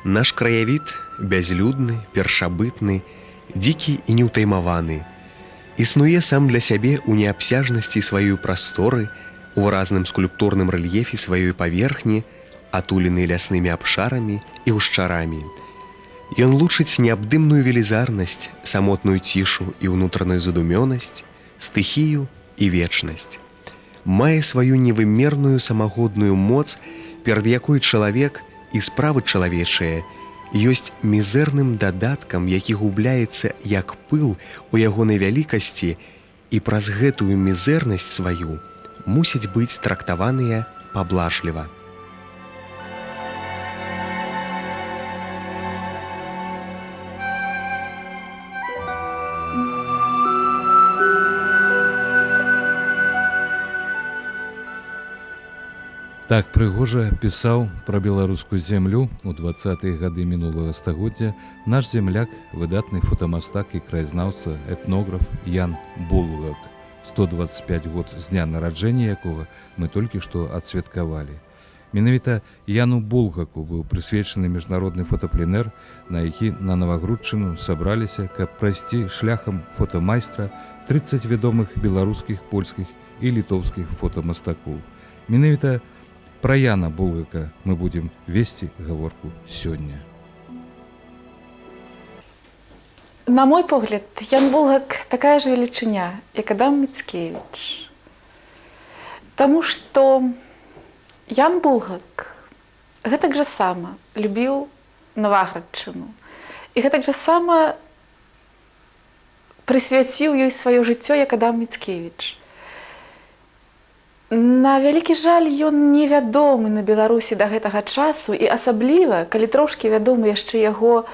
Наш краявід бязлюдны, першабытны, дзікі і неўтаймаваны. Існуе сам для сябе ў неабсяжнасці сваёй прасторы, у выразным скульптурным рэльефе сваёй паверхні, атулены ляснымі абшарамі і гушчарамі. Ён лучыць неабдымную велізарнасць, самотную цішу і ўнутраную задумёнасць, стыхію і вечнасць. Мае сваю невымерную самагодную моц, перад якой чалавек і справы чалавечыя ёсць мізэрным дадаткам, які губляецца як пыл у ягонай вялікасці, і праз гэтую мізэрнасць сваю мусяць быць трактаваныя паблажліва. Так прыгожа пісаў пра беларускую зямлю ў 20-е гады мінулага стагоддзя наш земляк, выдатны фотамастак і краязнаўца, этнограф Ян Булгак, 125 год з дня нараджэння якога мы толькі што адсвяткавалі. Менавіта Яну Булгаку быў прысвечаны міжнародны фотапленэр, на які на Навагрудчыну сабраліся, каб прайсці шляхам фотамайстра 30 вядомых беларускіх, польскіх і літоўскіх фотамастакоў. Менавіта пра Яна Булгака мы будзем весці гаворку сёння. На мой погляд, Ян Булгак такая ж велічыня, як Адам Міцкевіч. Таму што Ян Булгак гэтак жа сама любіў Наваградчыну. І гэтак жа сама прысвяціў ёй сваё жыццё, як Адам Міцкевіч. На вялікі жаль, ён невядомы на Беларусі да гэтага часу, і асабліва, калі трошкі вядомы яшчэ яго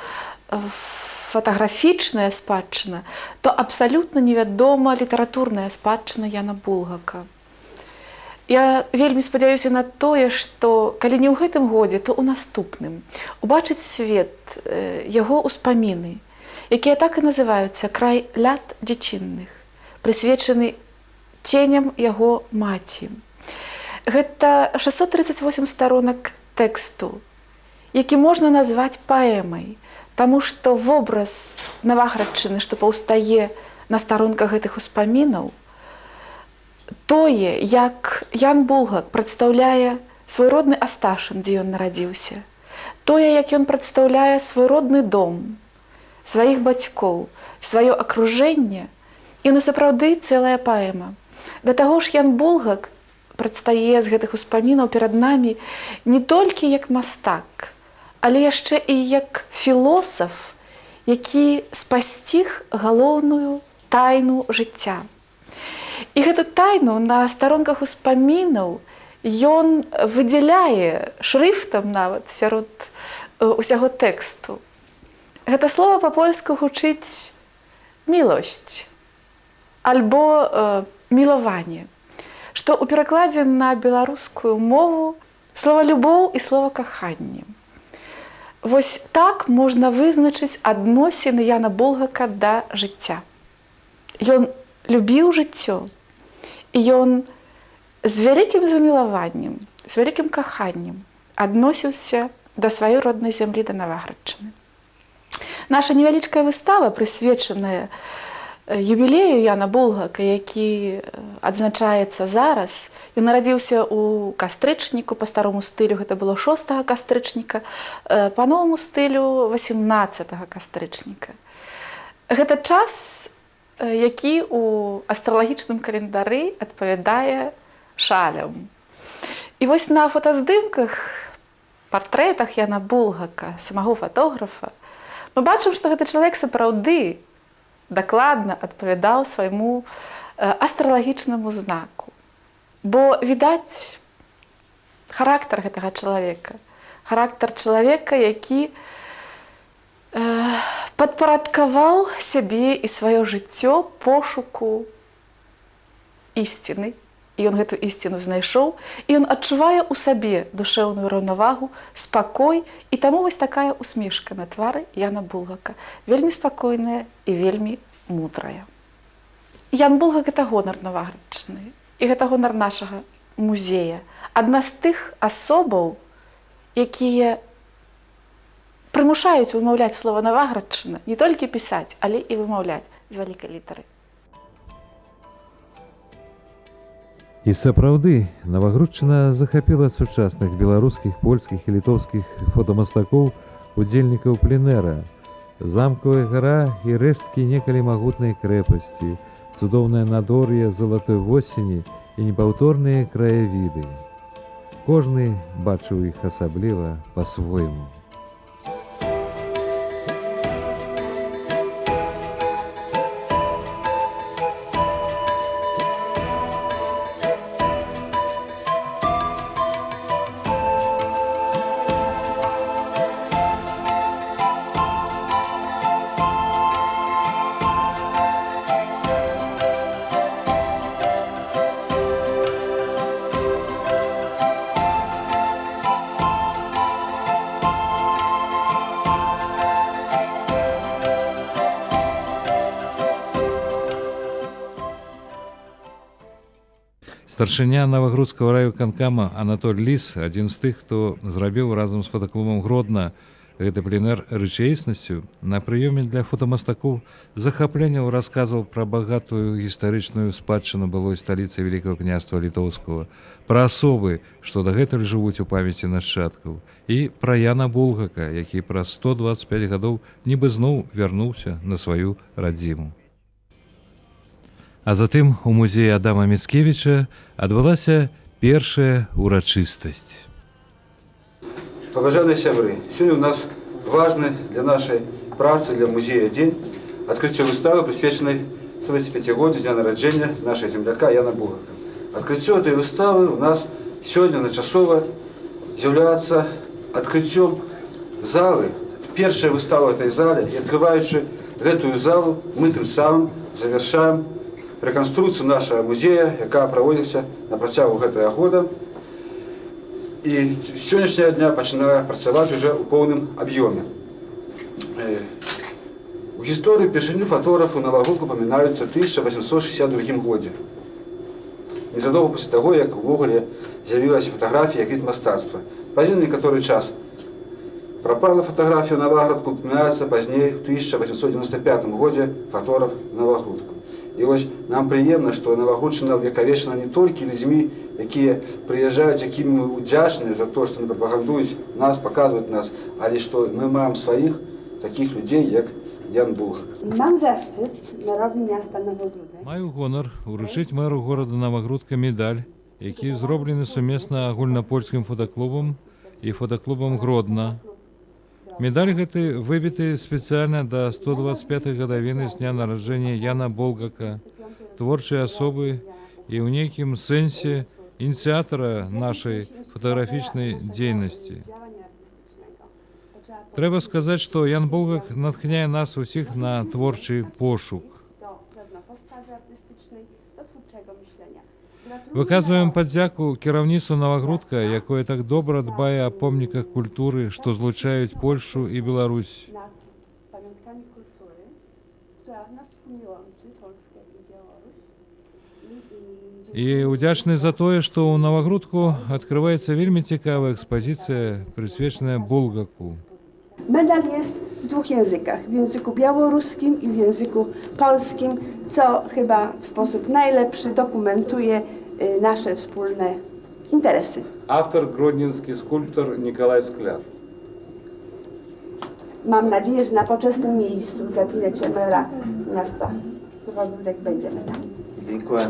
фотаграфічная спадчына, то абсалютна невядома літаратурная спадчына Яна Булгака. Я вельмі спадзяюся на тое, што калі не ў гэтым годзе, то ў наступным убачыць свет яго ўспаміны, якія так і называюцца «Край ляд дзяцінных», прысвечаны ценям яго маці. Гэта 638 старонак тэксту, які можна назваць паэмай, таму што вобраз Наваградчыны, што паўстае на старонках гэтых успамінаў, тое, як Ян Булгак прадстаўляе свой родны Асташын, дзе ён нарадзіўся, тое, як ён прадстаўляе свой родны дом, сваіх бацькоў, сваё акружэнне, і на сапраўды цэлая паэма. Да таго ж Ян Булгак прадстае з гэтых успамінаў перад намі не толькі як мастак, але яшчэ і як філосаф, які спасціг галоўную тайну жыцця. І гэту тайну на старонках успамінаў ён выдзяляе шрыфтам нават сярод усяго тэксту. Гэта слова па-польску гучыць «мілосць» альбо «мілаванне», што ў перакладзе на беларускую мову слова «любоў» і слова «каханне». Вось так можна вызначыць адносіны Яна Булгака да жыцця. Ён любіў жыццё, і ён з вялікім замілаваннем, з вялікім каханнем адносіўся да сваёй роднай зямлі, да Наваградчыны. Наша невялічкая выстава, прысвечаная юбілею Яна Булгака, які адзначаецца зараз. Ён нарадзіўся ў кастрычніку, па старому стылю гэта было 6 кастрычніка, па новаму стылю 18 кастрычніка. Гэта час, які ў астралагічным календары адпавядае шалям. І вось на фотаздымках, партрэтах Яна Булгака, самого фотографа, мы бачым, што гэты чалавек сапраўды дакладна адпавядаў свайму астралагічнаму знаку. Бо відаць характар гэтага чалавека, характар чалавека, які падпарадкаваў сябе і сваё жыццё пошуку ісціны. І ён гэту ісціну знайшоў, і ён адчувае ў сабе душэўную раўнавагу, спакой, і таму вось такая усмешка на твары Яна Булгака, вельмі спакойная і вельмі мудрая. Ян Булгак – гэта гонар Наваградчыны, і гэта гонар нашага музея. Адна з тых асобаў, якія прымушаюць вымаўляць слова Наваградчына, не толькі пісаць, але і вымаўляць з вялікай літары. І сапраўды, Навагрудчына захапіла сучасных беларускіх, польскіх і літоўскіх фотамастакоў, удзельнікаў пленэра. Замкавая гара і рэшткі некалі магутнай крэпасці, цудоўнае надвор'е залатой восені і непаўторныя краявіды. Кожны бачыў іх асабліва па-свойму. Старшыня Навагрудскага райвыканкама Анатоль Ліс, адзін з тых, хто зрабіў разам з фотаклубам Гродна гэты пленэр рэчаіснасцю, на прыёме для фотамастакоў захапленняў расказваў пра багатую гістарычную спадчыну былой сталіцы Вялікага княства Літоўскага, пра асобы, што дагэтуль жывуць у памяці нашчадкаў, і пра Яна Булгака, які праз 125 гадоў нібы зноў вярнуўся на сваю радзіму. А затым у музеі Адама Міцкевіча адбылася першая урачыстасць. Паважаныя сябры, сегодня у нас важный для нашей працы, для музея день открытие выставы, присвященной 125-годию дня народжения нашего земляка Яна Булгака. Открытие этой выставы у нас сегодня начасово является открытием залы, первая выстава в этой зале, и открывающей эту залу мы тем самым завершаем рэканструкцыю нашага музея, якая праводзіцца на працягу гэтага года. І з сённяшняга дня пачынае працаваць уже ў поўным аб'ёме. У гісторыі першыню фотографу Навагрудку памінаюцца ў 1862 годзе. Незадоўга пасля таго, як увогуле з'явілася фатаграфія як від мастацтва. Пазней некаторы час прапала фатаграфія Наваградку, памінаецца пазней у 1895 годзе фотограф Навагрудку. І вось нам прыемна, што Навагрудчына увекавечана не толькі людзьмі, якія прыязджаюць, якімі мы удзячныя за то, што не прапагандуюць нас, паказваюць нас, але што мы маем сваіх такіх людзей, як Ян Булгак. Mam zaszczyt Merowi Miasta Nowogródek. Маю гонар уручыць мэру горада Навагрудка медаль, які зроблены сумесна агульнапольскім фотаклубам і фотаклубам Гродна. Медаль гэты выбіты спецыяльна да 125-й гадавіны з дня нараджэння Яна Булгака, творчай асобы і ў нейкім сэнсе ініцыятара нашай фотаграфічнай дзейнасці. Трэба сказаць, што Ян Булгак натхняе нас усіх на творчы пошук. Выказваем падзяку кіраўніцтву Навагрудка, якое так добра дбае о помніках культуры, што злучаюць Польшу і Беларусь. І удзячны за тое, што ў Навагрудку адкрываецца вельмі цікавая экспазіцыя, прысвечаная Булгаку. Medal jest w dwóch językach, w języku białoruskim i w języku polskim, co chyba w sposób najlepszy dokumentuje nasze wspólne interesy. Автор гродненский скульптор Николай Скляр. Mam nadzieję, że na poczesnym miejscu w gabinecie mera miasta Nowogródek będziemy tam. Dziękuję.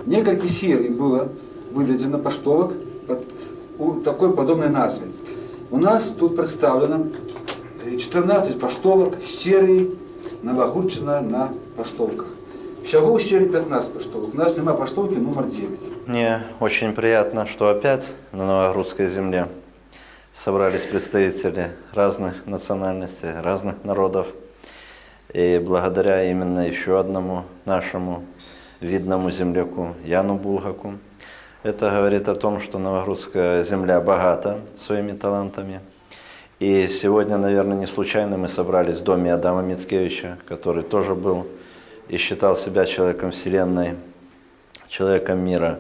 Некалькі серый было выдадзена паштовак у такой падобнай назве. У нас тут прадстаўлена 14 паштовак з серыі Навагрудчына на паштовках. Всего у серии 15 паштовок. У нас нема паштовки номер 9. Мне очень приятно, что опять на Новогрудской земле собрались представители разных национальностей, разных народов. И благодаря именно еще одному нашему видному земляку Яну Булгаку, это говорит о том, что Новогрудская земля богата своими талантами. И сегодня, наверное, не случайно мы собрались в доме Адама Мицкевича, который тоже был и считал себя человеком вселенной, человеком мира.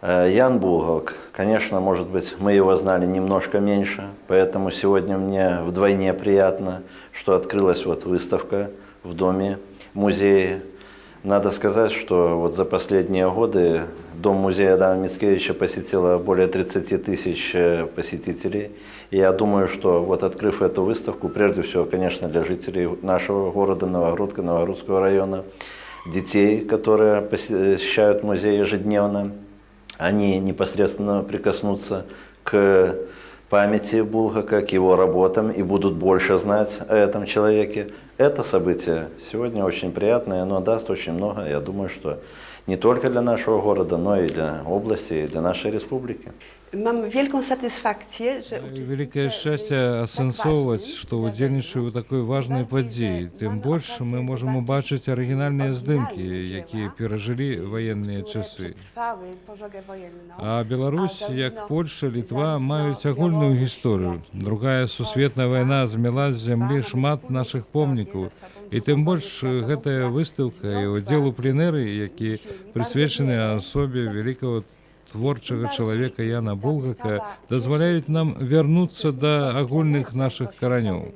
Ян Булгак, конечно, может быть, мы его знали немножко меньше, поэтому сегодня мне вдвойне приятно, что открылась вот выставка в доме музея. Надо сказать, что вот за последние годы дом музея Адама Мицкевича посетило более 30 тысяч посетителей. И я думаю, что вот открыв эту выставку, прежде всего, конечно, для жителей нашего города Новогрудка, Новогрудского района, детей, которые посещают музей ежедневно, они непосредственно прикоснутся к памяти Булгака, к его работам и будут больше знать о этом человеке. Это событие сегодня очень приятное, оно даст очень много, я думаю, что не только для нашего города, но и для области, и для нашей республики. Mam wielką satysfakcję, że Великое счастье асэнсоўваць, што ўдзельнічаю ў такой важнай падзеі. Тым больш мы можам убачыць арыгінальныя здымкі, якія перажылі ваенныя часы. А Беларусь, як Польша, Літва маюць агульную гісторыю. Другая сусветная вайна змяла з зямлі шмат нашых помнікаў. І тым больш гэтая выставка і ўдзел у пленэры, які прысвечаны асобе великого творчага чалавека Яна Булгака, дазваляюць нам вярнуцца да агульных нашых каранёў.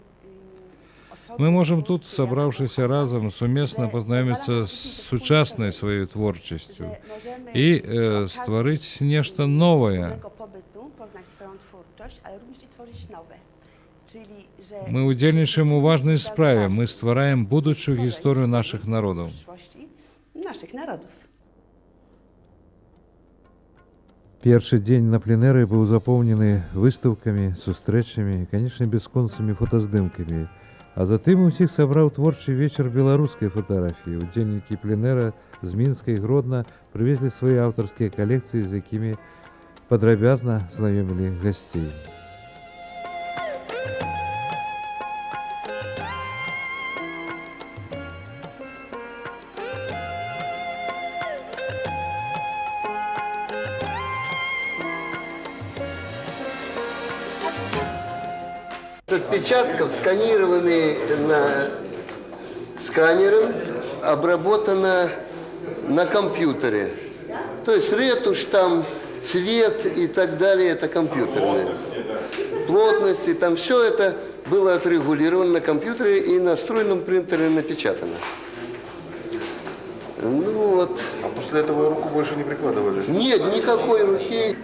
Мы можам тут, сабраўшыся разам, сумесна пазнаёміцца з сучаснай сваёй творчасцю і стварыць нешта новае. Мы ўдзельнічаем у важнай справе, мы ствараем будучую гісторыю нашых народаў. Першы дзень на пленэры быў запоўнены выстаўкамі, сустрэчамі і, канечне, бясконцымі фотаздымкамі. А затым усіх сабраў творчы вечар беларускай фатаграфіі. Удзельнікі пленэра з Мінска і Гродна прывезлі свае аўтарскія калекцыі, з якімі падрабязна знаёмілі гасцей. Отпечатков, сканированный сканером, обработано на компьютере. То есть ретушь, там цвет и так далее, это компьютерное. Плотность, и там все это было отрегулировано на компьютере и на струйном принтере напечатано. Ну вот. А после этого руку больше не прикладывали? Нет, никакой руки.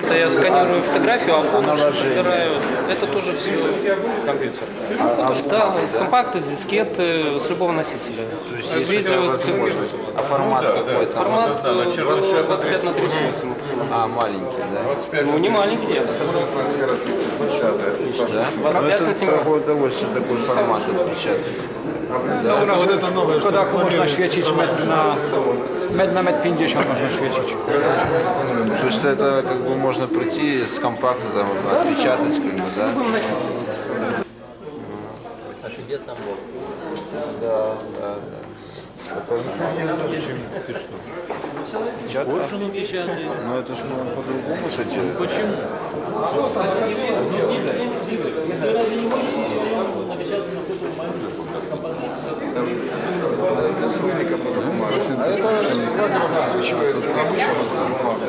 Это я сканирую фотографию, а фото собираю. Это тоже все компьютер. Да, с компакта, с дискеты, с любого носителя. То есть видео, А формат какой-то? формат 25 на 30 максимум. А, маленький, да? Ну, не маленький, я бы сказал. Да? 25 сантиметров. Какое удовольствие такой формат отпечатать. W Kodaku można świecić metr na metr 50 można świecić. То есть это как бы можно прийти с компакта, там, отпечатать, как бы, да? А чудесно Бог. Да, да, да. Ты что? Печатка? Больше он печатает. Ну это же он по-другому же делает. Почему? Ты разве не можешь напечатать на какой-то Для струйников это бумага. А это лазером освещается обычно бумага.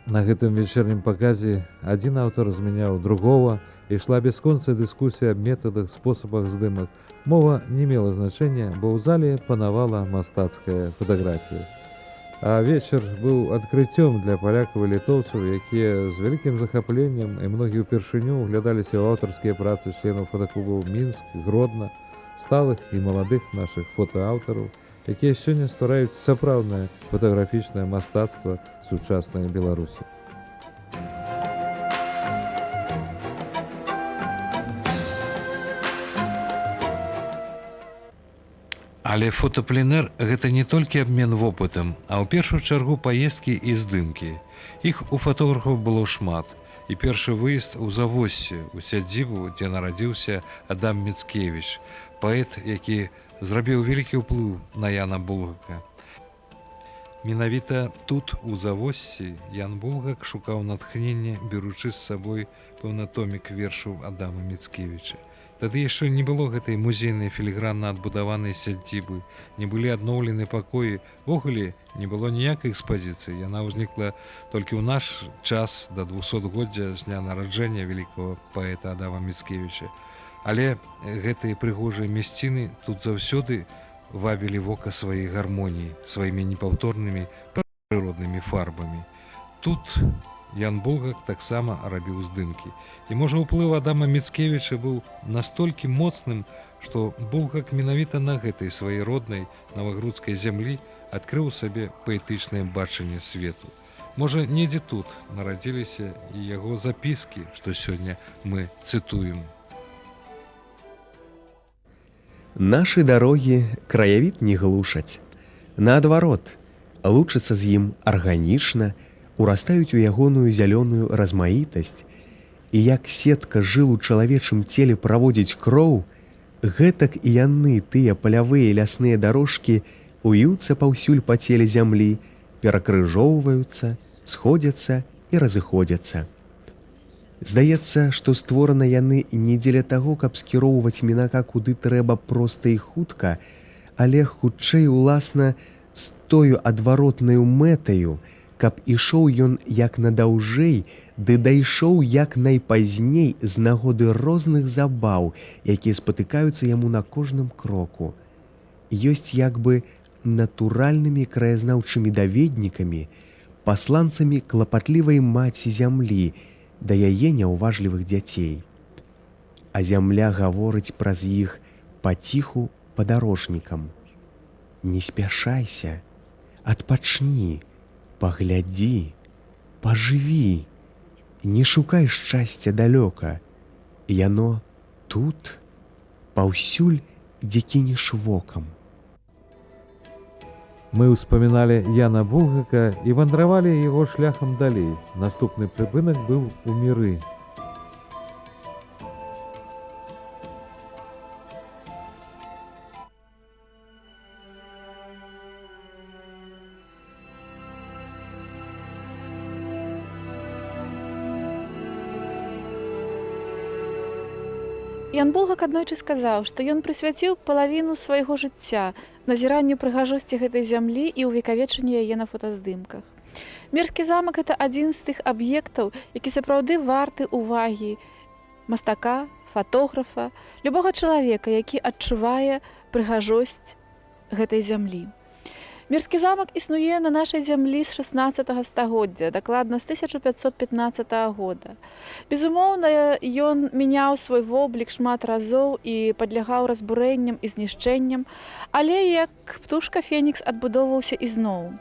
На гэтым вечернім паказе адзін аўтар змяняў другого, і ішла бясконцая дыскусія аб метадах, спосабах здымак. Мова не мела значэння, бо ў зале панавала мастацкая фатаграфія. А вечар быў адкрыццём для палякаў і літоўцаў, якія з вялікім захапленнем і многія ўпершыню углядаліся ў аўтарскія працы членаў фотаклубаў Мінск, Гродна, сталых і маладых нашых фотааўтараў, якія сёння ствараюць сапраўднае фотаграфічнае мастацтва сучаснай Беларусі. Але фотапленэр – гэта не толькі абмен вопытам, а ў першую чаргу паездкі і здымкі. Іх у фотографаў было шмат. І першы выезд у Завоссе, у сядзібу, дзе нарадзіўся Адам Мицкевич, паэт, які зрабіў вялікі ўплыў на Яна Булгака. Менавіта тут, у Завоссі, Ян Булгак шукаў натхнення, беручы з сабой пэўна томік вершаў Адама Міцкевіча. Тады яшчэ не было гэтай музейнай філігранна адбудаванай сядзібы, не былі адноўлены пакоі, ввогуле не было ніякай экспазіцыі. Яна ўзнікла толькі ў наш час да 200годдзя з дня нараджэння вялікага паэта Адама Міцкевіча. Але гэтыя прыгожыя мясціны тут заўсёды вабілі вока сваёй гармоніі, сваімі непаўторнымі прыроднымі фарбамі. Тут Ян Булгак таксама рабіў здымкі. І можа ўплыў Адама Міцкевіча быў настолькі моцным, што Булгак менавіта на гэтай сваёй роднай навагрудскай зямлі адкрыў сабе паэтычнае бачанне свету. Можа, недзе тут нарадзіліся і яго запіскі, што сёння мы цытуем. Нашы дарогі краявід не глушаць. Наадварот, лучацца з ім арганічна, урастаюць у ягоную зялёную размаітасць, і як сетка жыл у чалавечым целе праводзіць кроў, гэтак і яны, тыя палявыя лясныя дарожкі, уюцца паўсюль па целе зямлі, перакрыжоўваюцца, сходзяцца і разыходзяцца. Здаецца, што створаны яны не дзеля таго, каб скіроўваць мінака куды трэба проста і хутка, але хутчэй уласна з тою адваротнаю мэтаю, каб ішоў ён як надаўжэй, ды дайшоў як найпазней з нагоды розных забаў, якія спатыкаюцца яму на кожным кроку. Ёсць як бы натуральнымі краязнаўчымі даведнікамі, пасланцамі клапатлівай маці зямлі, да яе няўважлівых дзяцей. А зямля гаворыць праз іх паціху падарожнікам. Не спяшайся, адпачні, паглядзі, пажыві, не шукай шчасця далёка. Яно тут, паўсюль, дзе кінеш вокам. Мы ўспаміналі Яна Булгака і вандравалі яго шляхам далей. Наступны прыпынак быў у Міры. Ян Булгак аднойчы сказаў, што ён прысвяціў палавіну свайго жыцця назіранню прыгажосці гэтай зямлі і ўвекавечанню яе на фотаздымках. Мірскі замак – гэта адзін з тых аб'ектаў, які сапраўды варты ўвагі мастака, фатографа, любога чалавека, які адчувае прыгажосць гэтай зямлі. Мірскі замак існуе на нашай зямлі з 16 стагоддзя, дакладна з 1515 года. Безумоўна, ён мяняў свой воблік шмат разоў і падлягаў разбурэнням і знішчэнням, але як птушка Фенікс адбудоўваўся ізноў.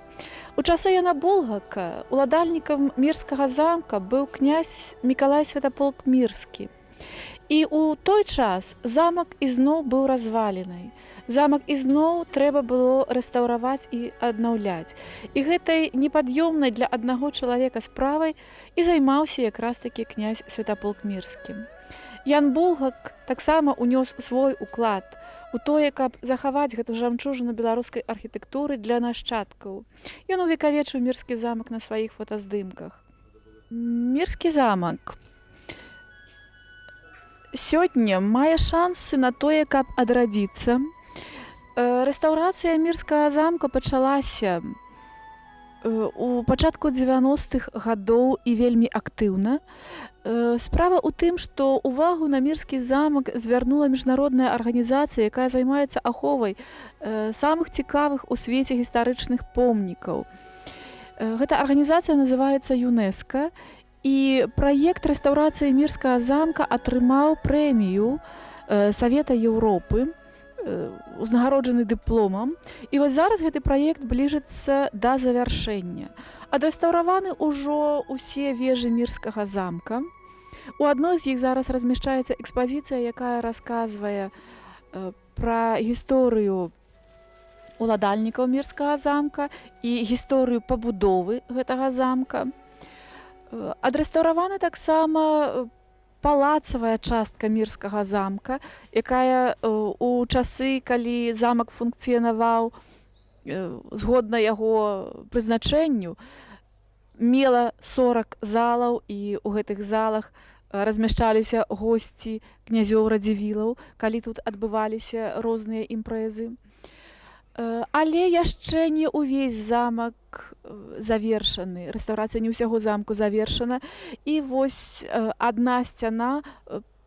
У часы Яна Булгака уладальнікам Мірскага замка быў князь Мікалай Святаполк Мірскі. І ў той час замак ізноў быў разваленай. Замак ізноў трэба было рэстаўраваць і аднаўляць. І гэтай непад'ёмнай для аднаго чалавека справай і займаўся якраз такі князь Святаполк Мірскі. Ян Булгак таксама ўнёс свой уклад у тое, каб захаваць гэту жамчужыну беларускай архітэктуры для нашчадкаў. Ён увекавечыў Мірскі замак на сваіх фотаздымках. Мірскі замак сёння мае шансы на тое, каб адрадзіцца. Рэстаўрацыя Мірскага замка пачалася у пачатку 90-х гадоў і вельмі актыўна. Справа ў тым, што ўвагу на Мірскі замак звярнула міжнародная арганізацыя, якая займаецца аховай самых цікавых у свеце гістарычных помнікаў. Гэта арганізацыя называецца ЮНЕСКО, і праект рэстаўрацыі Мірскага замка атрымаў прэмію Савета Еўропы, узнагароджаны дыпломам. І вось зараз гэты праект бліжыцца да завяршэння. Адрэстаўраваны ўжо ўсе вежы Мірскага замка. У адной з іх зараз размяшчаецца экспазіцыя, якая расказвае пра гісторыю уладальнікаў Мірскага замка і гісторыю пабудовы гэтага замка. Адрэстаўраваны таксама палацавая частка мірскага замка, якая у часы, калі замак функцыянаваў згодна яго прызначэнню, мела 40 залаў, і ў гэтых залах размяшчаліся госці князёў Радзівілаў, калі тут адбываліся розныя імпрэзы. Але яшчэ не ўвесь замак завершаны, рэстаўрацыя не ўсяго замку завершана, і вось адна сцяна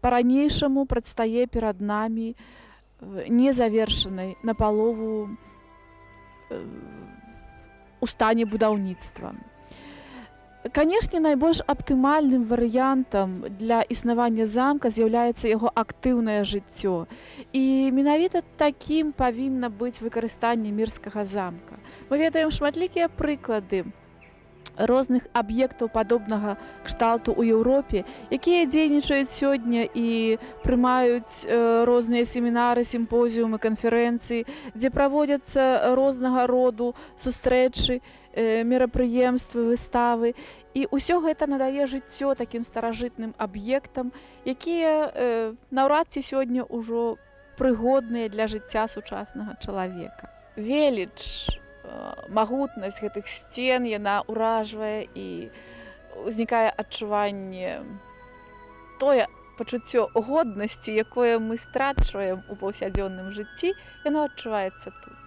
па-ранейшаму прадстае перад намі незавершанай напалову у стане будаўніцтва. Канешне, найбольш аптымальным варыянтам для існавання замка з'яўляецца яго актыўнае жыццё. І менавіта такім павінна быць выкарыстанне мірскага замка. Мы ведаем шматлікія прыклады розных аб'ектаў падобнага кшталту ў Еўропе, якія дзейнічаюць сёння і прымаюць розныя семінары, сімпозіумы, канферэнцыі, дзе праводзяцца рознага роду сустрэчы, мерапрыемствы, выставы. І ўсё гэта надае жыццё такім старажытным аб'ектам, якія наўрад ці сёння ўжо прыгодныя для жыцця сучаснага чалавека. Веліч, магутнасць гэтых сцен, яна ўражвае, і ўзнікае адчуванне, тое пачуццё годнасці, якое мы страчваем у паўсядзённым жыцці, яно адчуваецца тут.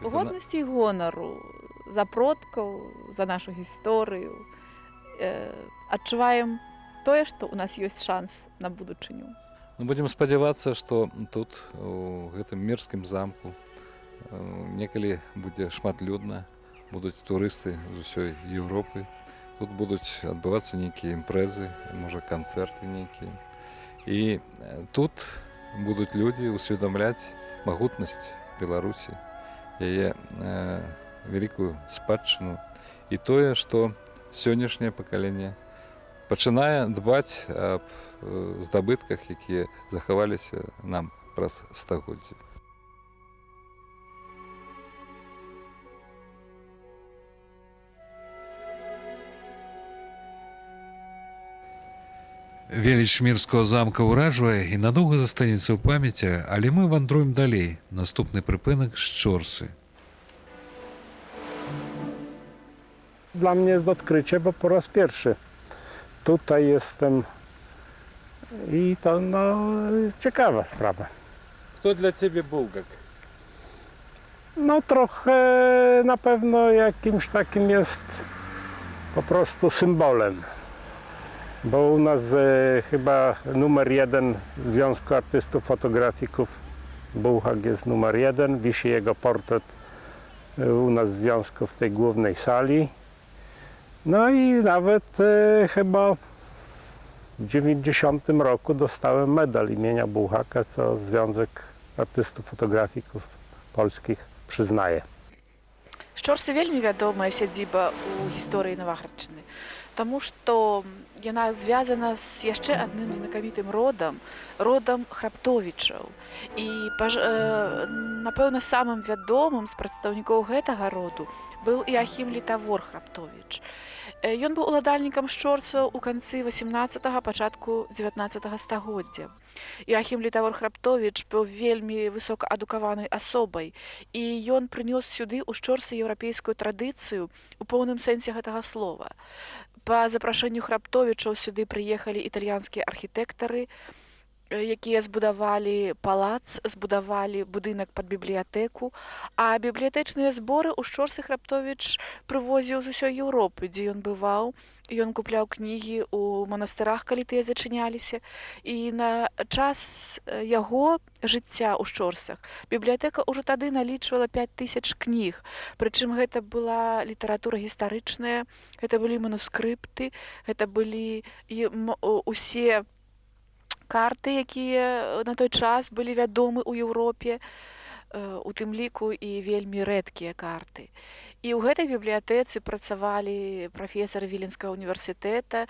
Годнасці і гонару за продкаў, за нашу гісторыю. Адчуваем тое, што ў нас ёсць шанс на будучыню. Будзем спадзявацца, што тут, у гэтым мірскім замку, некалі будзе шматлюдна, будуць турысты з усёй Еўропы, тут будуць адбывацца нейкія імпрэзы, можа канцэрты нейкія. І тут будуць людзі усведамляць магутнасць Беларусі, яе вялікую спадчыну, і тое, што сённяшняе пакаленне пачынае дбаць аб здабытках, якія захаваліся нам праз стагоддзі. Веліч мірскага замка ўражвае і надоўга застанецца ў памяці, але мы вандруем далей. Наступны прыпынак Szczorsy. Dla mnie jest odkrycie, bo po raz pierwszy tutaj jestem i to ciekawa sprawa. Kto dla ciebie Bułgak? No trochę na pewno jakimś takim jest po prostu symbolem. Bo u nas chyba numer 1 Związku Artystów Fotografików Bułhak jest numer 1. Wisi jego portret u nas w związku w tej głównej sali. No i nawet chyba w 90 roku dostałem medal imienia Bułhaka, co Związek Artystów Fotografików Polskich przyznaje. Szczorsy вельмі вядомая сядзіба ў гісторыі Наваградчыны, таму што яна звязана з яшчэ адным знакамітым родам Храптовічаў. І, напэўна, самым вядомым з прадстаўнікоў гэтага роду быў Іахім Літавор Храптовіч. Ён быў уладальнікам шчорцаў у канцы 18-го, пачатку 19-го стагоддзя. Іахім Літавор Храптовіч быў вельмі высокаадукаванай асобай, і ён прынёс сюды ў Szczorsy еўрапейскую традыцыю у поўным сэнсе гэтага слова. Па запрашэнню Храптовічаў сюды прыехалі італьянскія архітэктары, якія збудавалі палац, збудавалі будынак пад бібліятэку, а бібліятэчныя зборы ў Szczorsy Храптовіч прывозіў з усёй Еўропы, дзе ён бываў. Ён купляў кнігі ў манастырах, калі тыя зачыняліся, і на час яго жыцця ў Szczorsach бібліятэка ўжо тады налічвала 5000 кніг, прычым гэта была літаратура гістарычная, гэта былі манускрыпты, гэта былі усе карты, якія на той час былі вядомы ў Еўропе, у тым ліку і вельмі рэдкія карты. І ў гэтай бібліятэцы працавалі прафесары Віленскага універсітэта,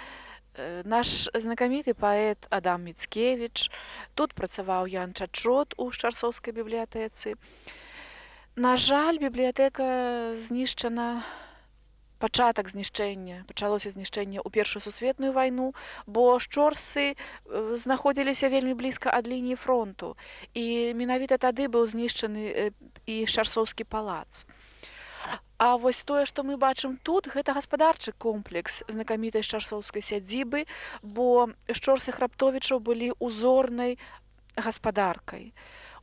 наш знакаміты паэт Адам Міцкевіч, тут працаваў Ян Чачот у Шчарсоўскай бібліятэцы. На жаль, бібліятэка знішчана пачалося знішчэнне ў Першую сусветную вайну, бо шчорсы знаходзіліся вельмі блізка ад лініі фронту. І менавіта тады быў знішчаны і Шчарсоўскі палац. А вось тое, што мы бачым тут, гэта гаспадарчы комплекс знакамітай шчарсоўскай сядзібы, бо шчорсы храптовічаў былі узорнай гаспадаркай.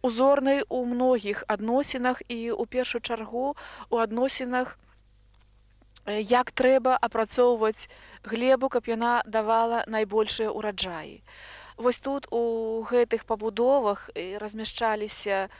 Узорнай у многіх адносінах і ў першую чаргу у адносінах, як трэба апрацоўваць глебу, каб яна давала найбольшыя ўраджаі. Вось тут у гэтых пабудовах размяшчаліся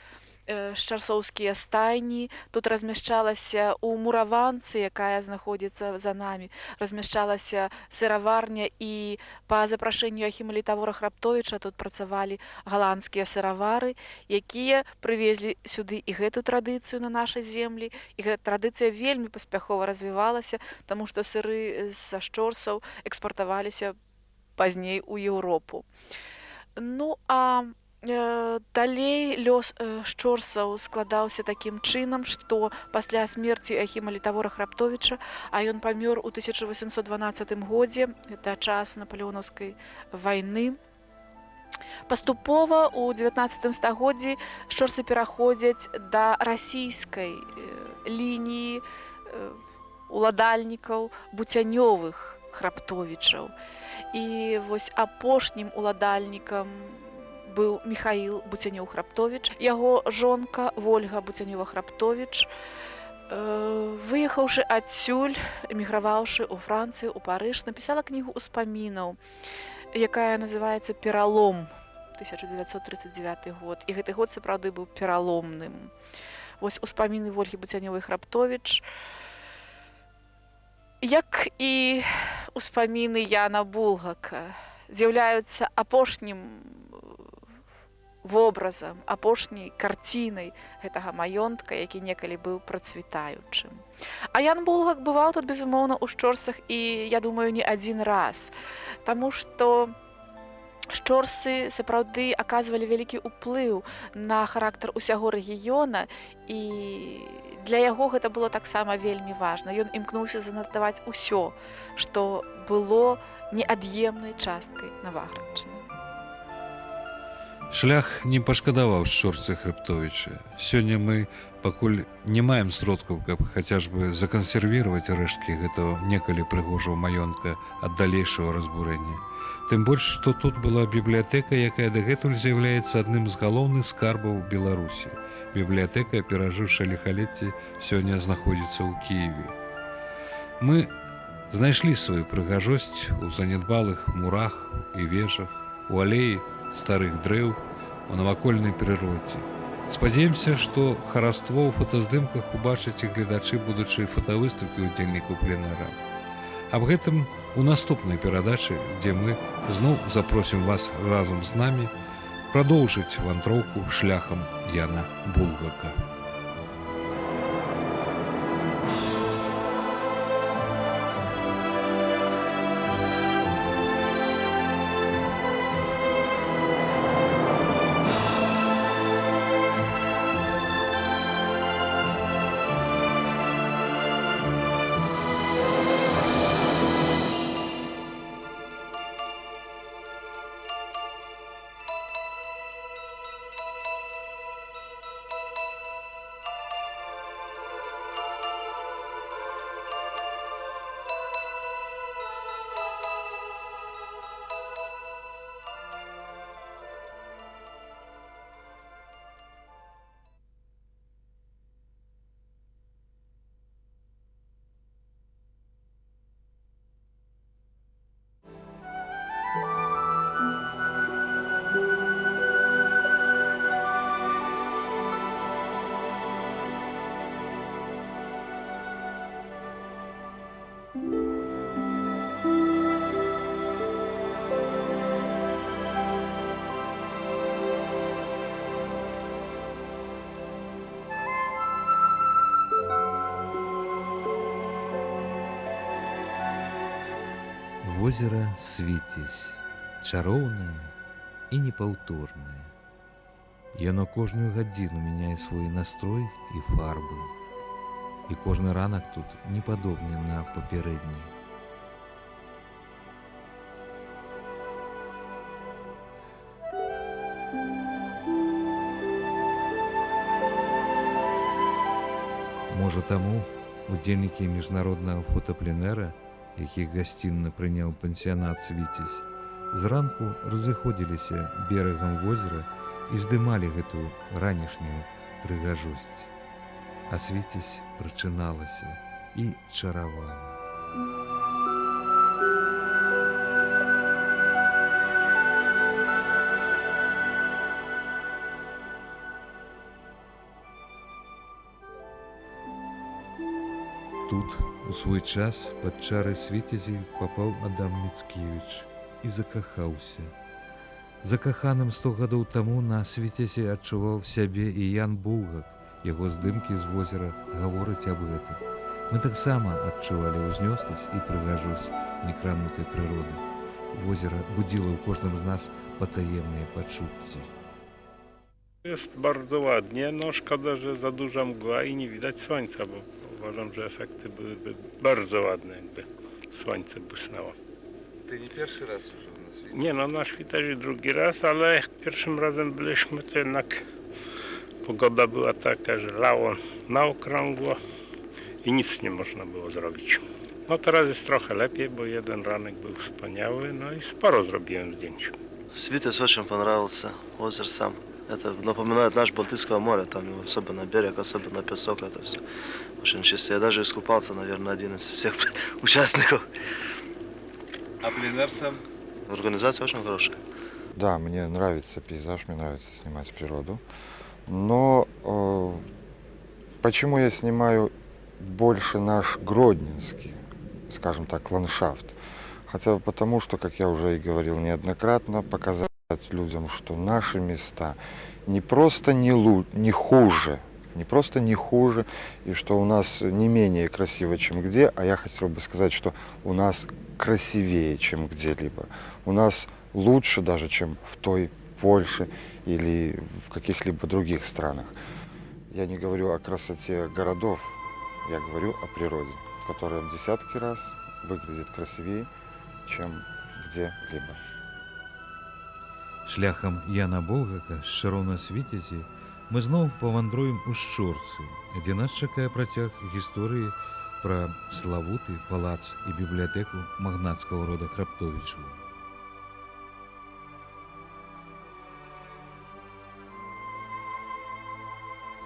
шчарсоўскія стайні, тут размяшчалася ў мураванцы, якая знаходзіцца за намі, размяшчалася сыраварня, і па запрашэнню Ахіма Літавора Храптовіча тут працавалі галандскія сыравары, якія прывезлі сюды і гэту традыцыю на нашай землі, і гэта традыцыя вельмі паспяхова развівалася, таму што сыры са шчорсаў экспартаваліся пазней у Еўропу. Ну, а далей лёс шчорсаў складаўся такім чынам, што пасля смерці Ахіма Літавора Храптовіча, а ён памёр у 1812 годзе, гэта час напалеонаўскай вайны, паступова у 19 стагоддзі шчорсы пераходзяць да расійскай лініі уладальнікаў буцянёвых храптовічаў. І вось апошнім уладальнікам быў Міхаіл Буцянёў-Храптовіч. Яго жонка Вольга Буцянёва-Храптовіч, выехаўшы адсюль, эміграваўшы ў Францыю, у Парыж, напісала кнігу ўспамінаў, якая называецца «Пералом», 1939 год. І гэты год сапраўды быў пераломным. Вось успаміны Вольгі Буцянёвай-Храптовіч, як і успаміны Яна Булгака, з'яўляюцца апошнім вобразам, апошняй карцінай гэтага маёнтка, які некалі быў працвітаючым. А Ян Булгак бываў тут, безумоўна, у шчорсах, і, я думаю, не адзін раз, таму што шчорсы сапраўды аказвалі вялікі ўплыў на характар усяго рэгіёна, і для яго гэта было таксама вельмі важна. Ён імкнуўся занатаваць усё, што было неад'емнай часткай Наваградчыны. Шлях не пашкадаваў шчорцы Храптовіча. Сёння мы пакуль не маем сродкаў, каб хаця ж бы закансервіраваць рэшткі гэтага некалі прыгожага маёнтка ад далейшага разбурэння. Тым больш, што тут была бібліятэка, якая дагэтуль з'яўляецца адным з галоўных скарбаў Беларусі. Бібліятэка, перажыўшы ліхалецце, сёння знаходзіцца ў Кіеве. Мы знайшлі сваю прыгажосць у занядбалых мурах і вежах, у алеі старых дрэў, у навакольнай прыродзе. Спадзяемся, што хараство ў фотаздымках убачаць і гледачы будучай фотавыстаўкі ўдзельнікаў пленэра. Аб гэтым у наступнай перадачы, дзе мы зноў запросім вас разам з намі прадоўжыць вандроўку шляхам Яна Булгака. Возера Свіцязь, чароўнае і непаўторнае. Яно кожную гадзіну мяняе свой настрой і фарбы. і кожны ранак тут не падобны на папярэдні. Можа таму удзельнікі міжнароднага фотапленэра, якіх гасцінна прыняў пансіянат «Свіцязь», зранку разыходзіліся берагам возера і здымалі гэту ранішнюю прыгажосць. А «Свіцязь» прачыналася і чаравала. Тут у свой час пад чары «Свіцязі» папаў Адам Міцкевіч і закахаўся. Закаханым 100 гадоў таму на «Свіцязі» адчуваў сябе і Ян Булгак. Яго здымкі з возера гавораць аб гэтым. Мы таксама адчувалі ўзнёсласць і прыгажосць некранутай прыроды. Возера будзіла ў кожным з нас патаемныя пачуцці. Jest bardzo ładnie, no szkoda, że za duża mgła i nie widać słońca, bo uważam, że efekty byłyby bardzo ładne, jakby słońce błysnęło. Ty nie pierwszy raz już na świecie. Nie no, na Świterzy drugi raz, ale jak pierwszym razem byliśmy, to jednak pogoda była taka, że lało na okrągło i nic nie można było zrobić. No teraz jest trochę lepiej, bo jeden ranek był wspaniały, no i sporo zrobiłem zdjęć. Свитязь очень понравился, озеро сам. Это напоминает наш Балтийское море, там особенно берег, особенно песок, это все очень чисто. Я даже искупался, наверное, один из всех участников. А пленэр сам? Организация очень хорошая. Да, мне нравится пейзаж, мне нравится снимать природу. Но почему я снимаю больше наш гродненский, скажем так, ландшафт? Хотя бы потому, что, как я уже и говорил неоднократно, показать людям, что наши места не просто не хуже, и что у нас не менее красиво, чем где, а я хотел бы сказать, что у нас красивее, чем где-либо. У нас лучше даже, чем в той Польше или в каких-либо других странах. Я не говорю о красоте городов, я говорю о природе, которая в десятки раз выглядит красивее, чем где-либо. Шляхам Яна Булгака з шарона «Свіцязі» мы зноў павандруем у Шчорцы, дзе нас чакае працяг гісторыі пра славуты палац і бібліятэку магнацкага рода Храптовічаў.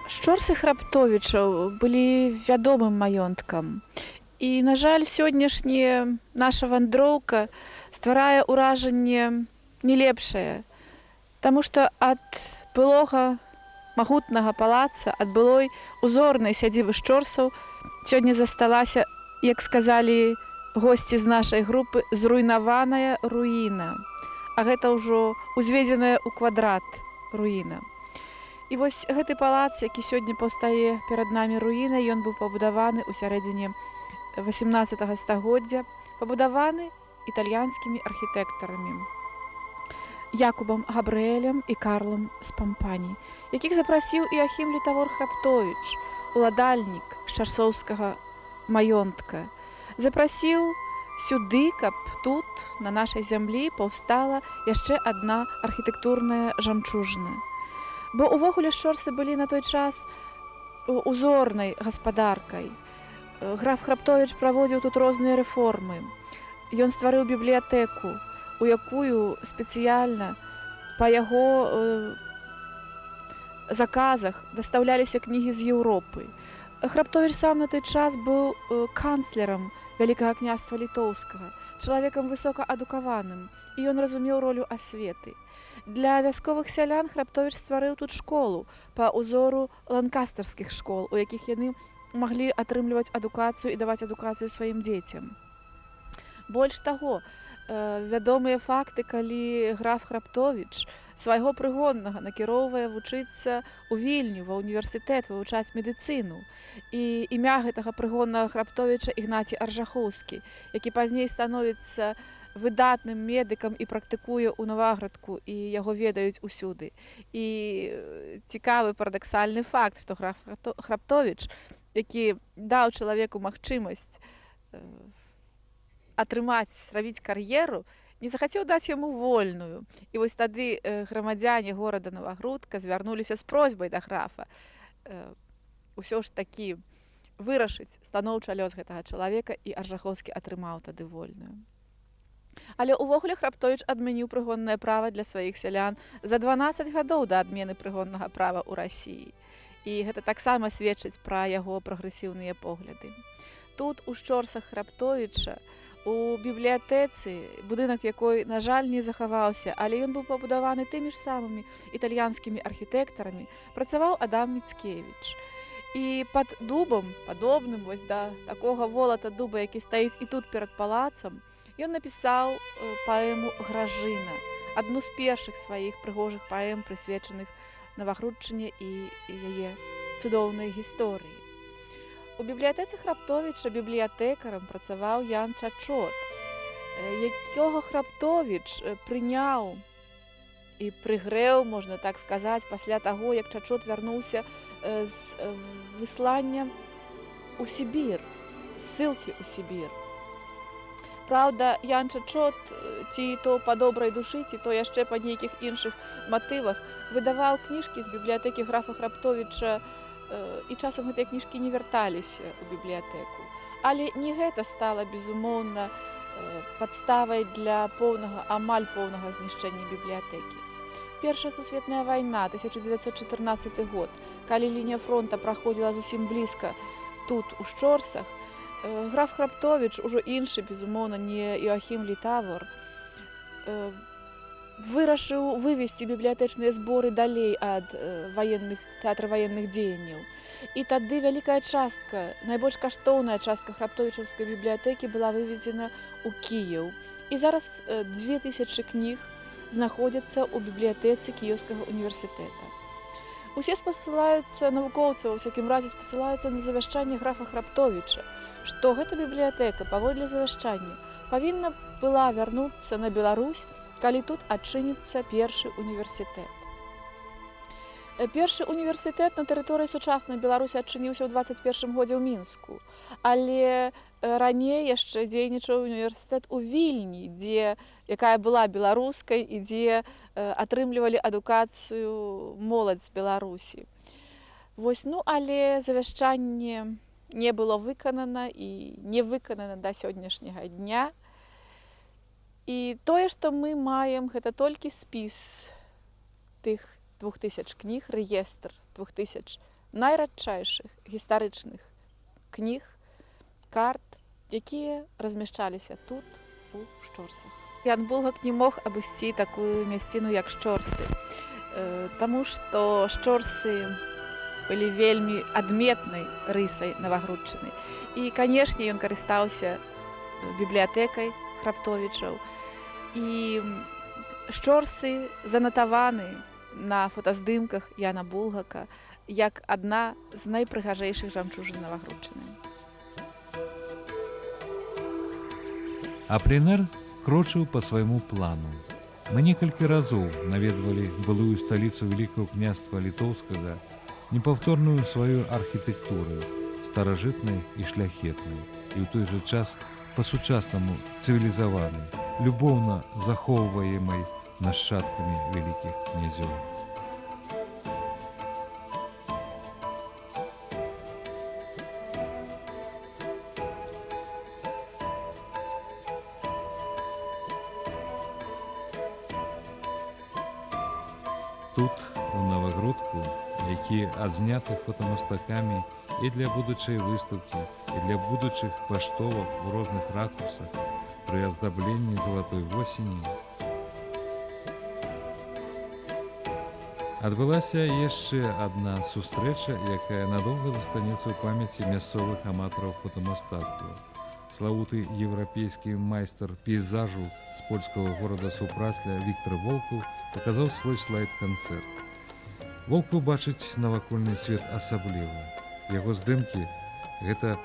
Шчорцы Храптовічаў былі вядомым маёнткам. І, на жаль, сённяшняя наша вандроўка стварае ўражанне не лепшае, таму што ад былога магутнага палаца, ад былой узорнай сядзібы шчорцаў сёння засталася, як сказалі госці з нашай групы, зруйнаваная руіна. А гэта ўжо узведзеная ў квадрат руіна. І вось гэты палац, які сёння паўстае перад намі руінай, ён быў пабудаваны ў сярэдзіне 18 стагоддзя, пабудаваны італьянскімі архітэктарамі Якубам Габрыэлем і Карлам Спампані, якіх запрасіў Іахім Літавор Храптовіч, уладальнік шчарцоўскага маёнтка. Запрасіў сюды, каб тут, на нашай зямлі, паўстала яшчэ адна архітэктурная жамчужына. Бо увогуле шчорцы былі на той час узорнай гаспадаркай. Граф Храптовіч праводзіў тут розныя рэформы. Ён стварыў бібліятэку, у якую спецыяльна па яго заказах дастаўляліся кнігі з Еўропы. Храптовіч сам на той час быў канцлерам Вялікага княства Літоўскага, чалавекам высокаадукаваным, і ён разумеў ролю асветы. Для вясковых сялян Храптовіч стварыў тут школу па ўзору ланкастарскіх школ, у якіх яны маглі атрымліваць адукацыю і даваць адукацыю сваім дзецям. Больш таго, вядомыя факты, калі граф Храптовіч свайго прыгоннага накіроўвае вучыцца ў Вільню, ва ўніверсітэт, вывучаць медыцыну. І імя гэтага прыгоннага Храптовіча Ігнаці Аржахоўскі, які пазней становіцца выдатным медыкам і практыкуе ў Новаградку, і яго ведаюць усюды. І цікавы парадаксальны факт, што граф Храптовіч які даў чалавеку магчымасць атрымаць, зрабіць кар'еру, не захацеў даць яму вольную. І вось тады грамадзяне горада Навагрудка звярнуліся з просьбай да графа ўсё ж такі вырашыць станоўчы лёс гэтага чалавека, і Аржахоўскі атрымаў тады вольную. Але ўвогуле Храптовіч адмяніў прыгоннае права для сваіх сялян за 12 гадоў да адмены прыгоннага права ў Расіі. І гэта таксама сведчыць пра яго прагрэсіўныя погляды. Тут у Шчорсах Храптовіча у бібліятэцы, будынак якой, на жаль, не захаваўся, але ён быў пабудаваны тымі ж самымі італьянскімі архітэктарамі, працаваў Адам Міцкевіч. І пад дубам, падобным вось да такога волата дуба, які стаіць і тут перад палацам, ён напісаў паэму «Гражына», адну з першых сваіх прыгожых паэм, прысвечаных Навагрудчыне і яе цудоўнай гісторыі. У бібліятэцы Храптовіча бібліятэкарам працаваў Ян Чачот, якога Храптовіч прыняў і прыгрэў, можна так сказаць, пасля таго, як Чачот вярнуўся з выслання ў Сібір, з ссылкі ў Сібір. Праўда, Ян Чачот, ці то па добрай душы, ці то яшчэ па нейкіх іншых матывах, выдаваў кніжкі з бібліятэкі графа Храптовіча, і часам гэтыя кніжкі не вярталіся ў бібліятэку. Але не гэта стала, безумоўна, падставай для амаль поўнага знішчэння бібліятэкі. Першая сусветная вайна, 1914 год, калі лінія фронта праходзіла зусім блізка тут, у Шчорсах, граф Храптовіч, ужо іншы, безумоўна, не Іоахім Літавор, вырашыў вывесці бібліятэчныя зборы далей ад тэатра ваенных дзеянняў. І тады вялікая частка, найбольш каштоўная частка Храптовічаўскай бібліятэкі была вывезена ў Кіеў. І зараз 2000 кніг знаходзяцца ў бібліятэцы Кіеўскага універсітэта. Усе спасылаюцца, навукоўцы, ва ўсякім разе, спасылаюцца на завяшчанне графа Храптовіча, што гэта бібліятэка, паводле завяшчання, павінна была вярнуцца на Беларусь, калі тут адчыніцца першы універсітэт. Першы універсітэт на тэрыторыі сучаснай Беларусі адчыніўся ў 21 годзе ў Мінску, але раней яшчэ дзейнічаў універсітэт у Вільні, якая была беларускай і дзе атрымлівалі адукацыю моладзь з Беларусі. Вось, але завяшчанне не было выканана і не выканана да сённяшняга дня. І тое, што мы маем, гэта толькі спіс тых 2000 кніг, рэестр 2000 найрадчайшых гістарычных кніг, карт, якія размяшчаліся тут, у Шчорсах. Ян Булгак не мог абысці такую мясціну, як Шчорсы, таму што Шчорсы былі вельмі адметнай рысай Навагрудчыны. І, канешне, ён карыстаўся бібліятэкай Храптовічаў. І Шчорсы занатаваны на фотаздымках Яна Булгака як адна з найпрыгажэйшых жамчужын Навагрудчыны. А пленэр крочыў па свайму плану. Мы некалькі разоў наведвалі былую сталіцу Вялікага княства Літоўскага, непаўторную сваю архітэктуру, старажытнай і шляхетнай, і ў той жа час па-сучаснаму цывілізаванай, любоўна захоўваемай нашчадкамі вялікіх князёў. Тут, у Навагрудку, які адзняты фотамастакамі і для будучай выстаўкі, і для будучых паштовак у розных ракурсах пры аздабленні залатой восені, адбылася яшчэ адна сустрэча, якая надоўга застанецца ў памяці мясцовых аматараў фотамастацтва. Славуты еўрапейскі майстар пейзажу з польскага горада Супрацьля Віктор Волкаў паказаў свой слайд-канцэрт. Волкаў бачыць навакольны свет асабліва. Яго здымкі – гэта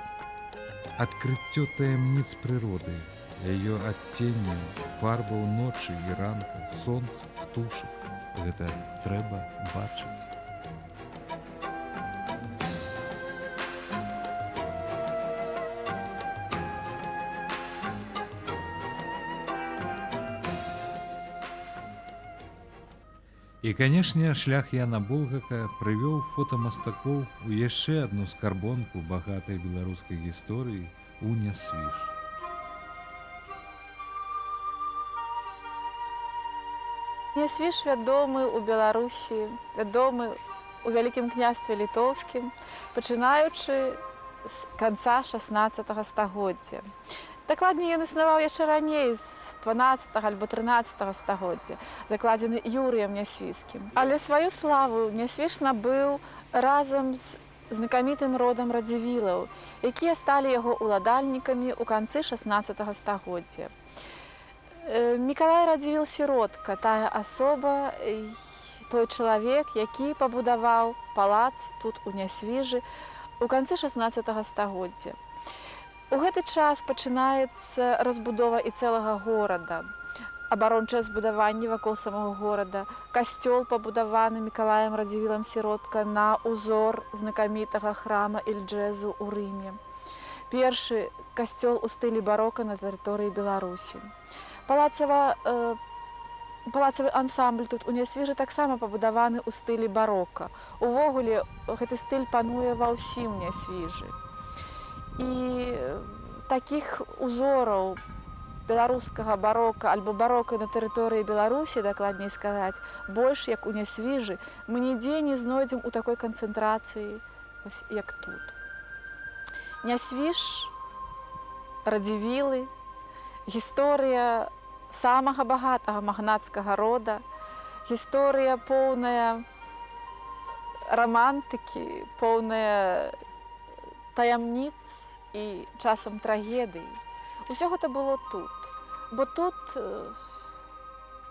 адкрыццё таямніц прыроды, яе адценняў, фарбаў ночы і ранка, сонца, птушак. Гэта трэба бачыць. І, канешне, шлях Яна Булгака прывёў фотамастакоў у яшчэ адну скарбонку багатай беларускай гісторыі у Нясвіж. Нясвіж вядомы ў Беларусі, вядомы у Вялікім княстве літоўскім, пачынаючы з канца 16 стагоддзя. Дакладней, ён існаваў яшчэ раней, з 12 альбо 13 стагоддзя, закладзены Юрыем Нясвіжскім. Але сваю славу Нясвіж набыў разам з знакамітым родам Радзівілаў, якія сталі яго ўладальнікамі ў канцы 16 стагоддзя. Мікалай Радзівіл-сіротка, тая асоба, той чалавек, які пабудаваў палац тут у Нясвіжы ў канцы 16 стагоддзя. У гэты час пачынаецца разбудова і цэлага горада, абарончае збудаванне вакол самого горада, касцёл, пабудаваны Мікалаем Радзівілам-сіротка на ўзор знакамітага храма Ільджэзу ў Рыме. Першы касцёл у стылі барока на тэрыторыі Беларусі. Палацавы ансамбль тут у Нясвіжы таксама пабудаваны ў стылі барока. Увогуле, гэты стыль пануе ва ўсім Нясвіжы. І такіх узораў беларускага барока альбо барока на тэрыторыі Беларусі, дакладней сказаць, больш, як у Нясвіжы, мы нідзе не знойдзем у такой канцэнтрацыі, як тут. Нясвіж, Радзівілы, гісторыя самага багатага магнацкага рода, гісторыя поўная рамантыкі, поўная таямніц і часам трагедыі. Усё гэта было тут, бо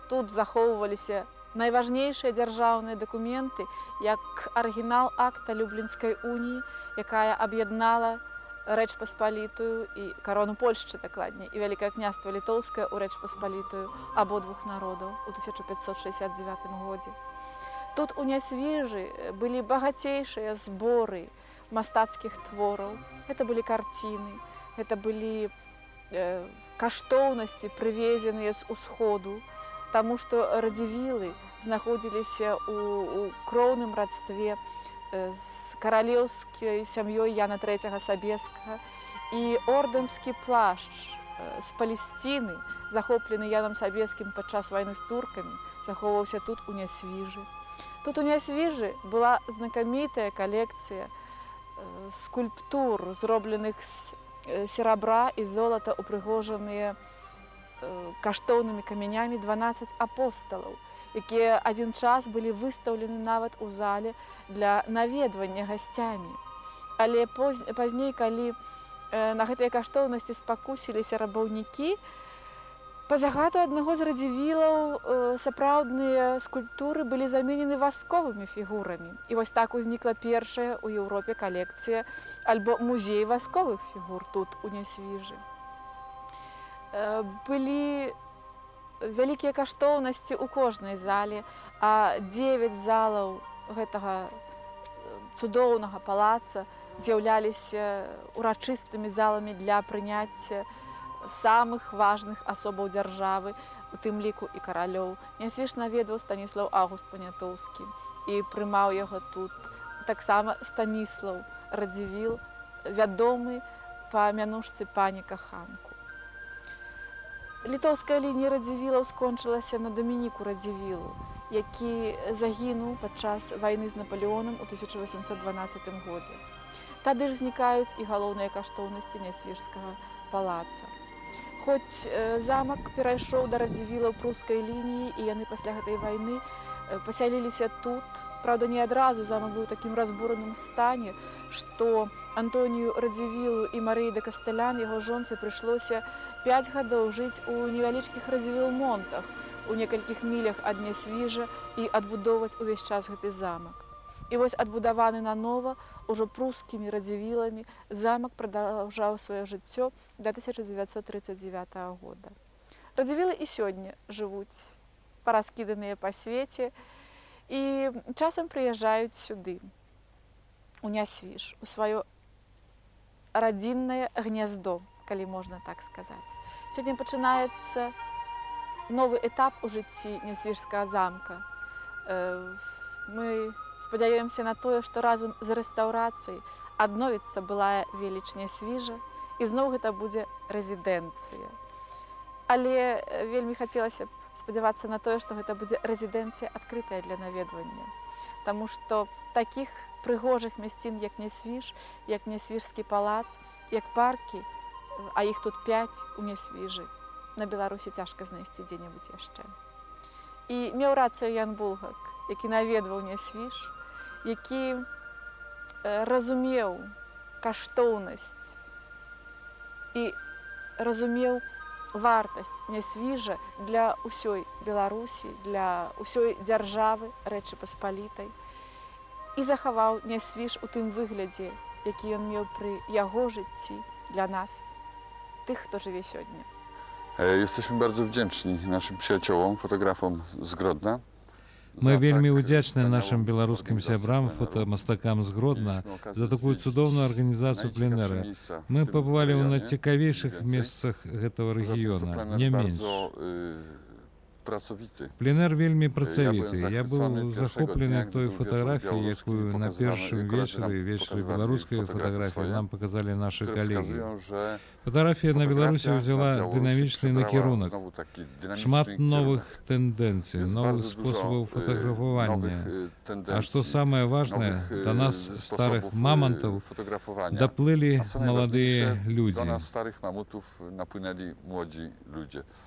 тут захоўваліся найважнейшыя дзяржаўныя дакументы, як арыгінал акта Люблінскай уніі, якая аб'яднала Рэч Паспалітую і карону Польшчы, дакладней, і Вялікае княства Літоўскае ў Рэч Паспалітую абодвух народаў у 1569 годзе. Тут у Нясвіжы былі багацейшыя зборы мастацкіх твораў. Гэта былі карціны, гэта былі каштоўнасці, прывезеныя з усходу, таму што Радзівілы знаходзіліся ў кроўным радстве з каралеўскай сям'ёй Яна III Сабескага, і ордэнскі плашч з Палесціны, захоплены Янам Сабескім падчас вайны з туркамі, захоўваўся тут у Нясвіжы. Тут у Нясвіжы была знакамітая калекцыя скульптур, зробленых з серабра і золата, упрыгожаныя каштоўнымі камянямі 12 апосталаў, якія адзін час былі выстаўлены нават у зале для наведвання гасцямі. Але пазней, калі на гэтыя каштоўнасці спакусіліся рабаўнікі, па загаду аднаго з Радзівілаў сапраўдныя скульптуры былі заменены васковымі фігурамі. І вось так узнікла першая ў Еўропе калекцыя альбо музей васковых фігур тут у Нясвіжы. Былі вялікія каштоўнасці ў кожнай зале, а 9 залаў гэтага цудоўнага палаца з'яўляліся урачыстымі заламі для прыняцця самых важных асобаў дзяржавы, у тым ліку і каралёў. Нясвіж наведваў Станіслаў Аўгуст Паніатоўскі і прымаў яго тут. Таксама Станіслаў Радзівіл, вядомы па мянушцы пані каханку. Літоўская лінія Радзівілаў скончылася на Дамініку Радзівілу, які загінуў падчас вайны з Напалеонам у 1812 годзе. Тады ж знікаюць і галоўныя каштоўнасці Нясвіжскага палаца. Хоць замак перайшоў да Радзівілаў прускай лініі, і яны пасля гэтай вайны пасяліліся тут. Праўда, не адразу замак быў у такім разбураным стане, што Антонію Радзівілу і Марыі де Кастелян, яго жонцы, прыйшлося 5 гадоў жыць у невялічкіх Радзівіл-монтах, у некалькіх мілях ад Нясвіжа, і адбудоўваць увесь час гэты замак. І вось адбудаваны нанова ўжо прускімі Радзівіламі, замак прадаўжаў сваё жыццё да 1939 года. Радзівілы і сёння жывуць, параскіданыя па свеце, і часам прыязджаюць сюды, у Нясвіж, у сваё радзіннае гняздо, калі можна так сказаць. Сёння пачынаецца новы этап у жыцці Нясвіжскага замка. Мы спадзяёмся на тое, што разам з рэстаўрацыяй адновіцца былая веліч Нясвіжа, і зноў гэта будзе рэзідэнцыя. Але вельмі хацелася б спадзявацца на тое, што гэта будзе рэзідэнцыя адкрытая для наведвання. Таму што такіх прыгожых мясцін, як Нясвіж, як Нясвіжскі палац, як паркі, а іх тут 5 у Нясвіжы, на Беларусі цяжка знайсці дзе-небудзь яшчэ. І меў рацыю Ян Булгак, які наведваў Нясвіж, які разумеў каштоўнасць і разумеў вартасць Нясвіжа для ўсёй Беларусі, для ўсёй дзяржавы Рэчы Паспалітай і захаваў Нясвіж у тым выглядзе, які ён меў пры яго жыцці для нас, tych, kto żyje сьогодні. Jesteśmy bardzo wdzięczni naszym przyjaciołom, fotografom z Grodna. Мы вельмі ўдзячныя нашым беларускім сябрам, фотамастакам з Гродна за такую цудоўную арганізацыю пленэра. Мы пабывалі ў найцікавейшых месцах гэтага рэгіёна, не менш. Пленэр вельмі працавіты. Я быў захоплены той фатаграфіяй, якую на першым вечары беларускай фатаграфіі нам паказалі нашы калегі. Фатаграфія на Беларусі ўзяла дынамічны накірунак. Шмат новых тэндэнцый, новых спосабаў фатаграфавання. А што самае важнае, да нас, старых мамантаў, даплылі маладыя людзі.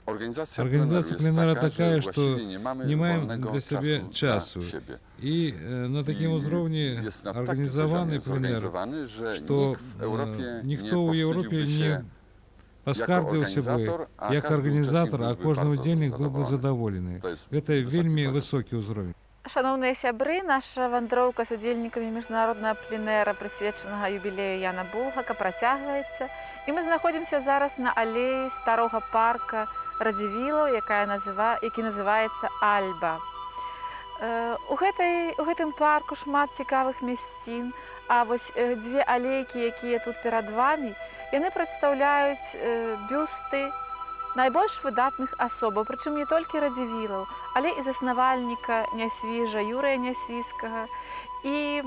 Организация пленэра такая, что не маем для себе часу. И на таким уровне организованы пленэр, что никто у Европе не поскардился бы, как организатор, а кожны удзельнік быў бы задаволены. Это вельмі высокі ўзровень. Шановныя сябры, наша вандроўка з удзельнікамі міжнароднага пленэра, прысвечанага юбілею Яна Булгака, працягваецца. І мы знаходзімся зараз на алеі старога парка Радзівілаў, які называецца Альба. У гэтым парку шмат цікавых мясцін, а вось дзве алейкі, якія тут перад вамі, яны прадстаўляюць бюсты найбольш выдатных асобаў, прычым не толькі Радзівілаў, але і заснавальніка Нясвіжа, Юрыя Нясвіжскага, і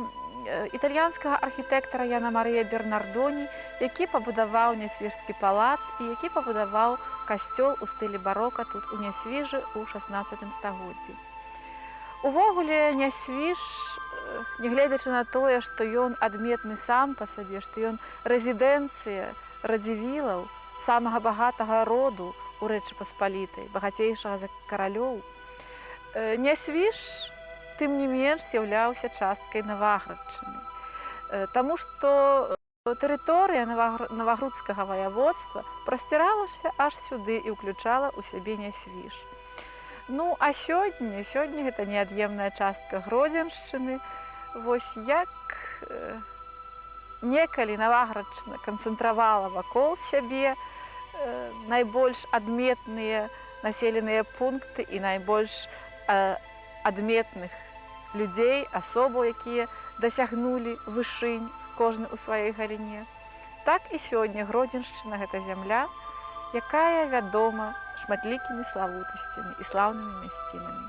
італьянскага архітэктара Яна Марыя Бернардоні, які пабудаваў Нясвіжскі палац і які пабудаваў касцёл у стылі барока тут у Нясвіжы ў 16 стагоддзі. Увогуле Нясвіж, нягледзячы на тое, што ён адметны сам па сабе, што ён рэзідэнцыя Радзівілаў, самага багатага роду у Рэчы Паспалітай, багацейшага за каралёў, Нясвіж, тым не менш, з'яўляўся часткай Наваградчыны. Таму што тэрыторыя Навагрудскага ваяводства прасціралася аж сюды і ўключала ў сябе Нясвіж. Ну, а сёння гэта неад'емная частка Гродзеншчыны. Вось як некалі Наваградчына канцэнтравала вакол сябе найбольш адметныя населеныя пункты і найбольш адметных людзей, асобаў, якія дасягнулі вышынь, кожны ў сваёй галіне. Так і сёння Гродзеншчына – гэта зямля, якая вядома шматлікімі славутасцямі і слаўнымі мясцінамі.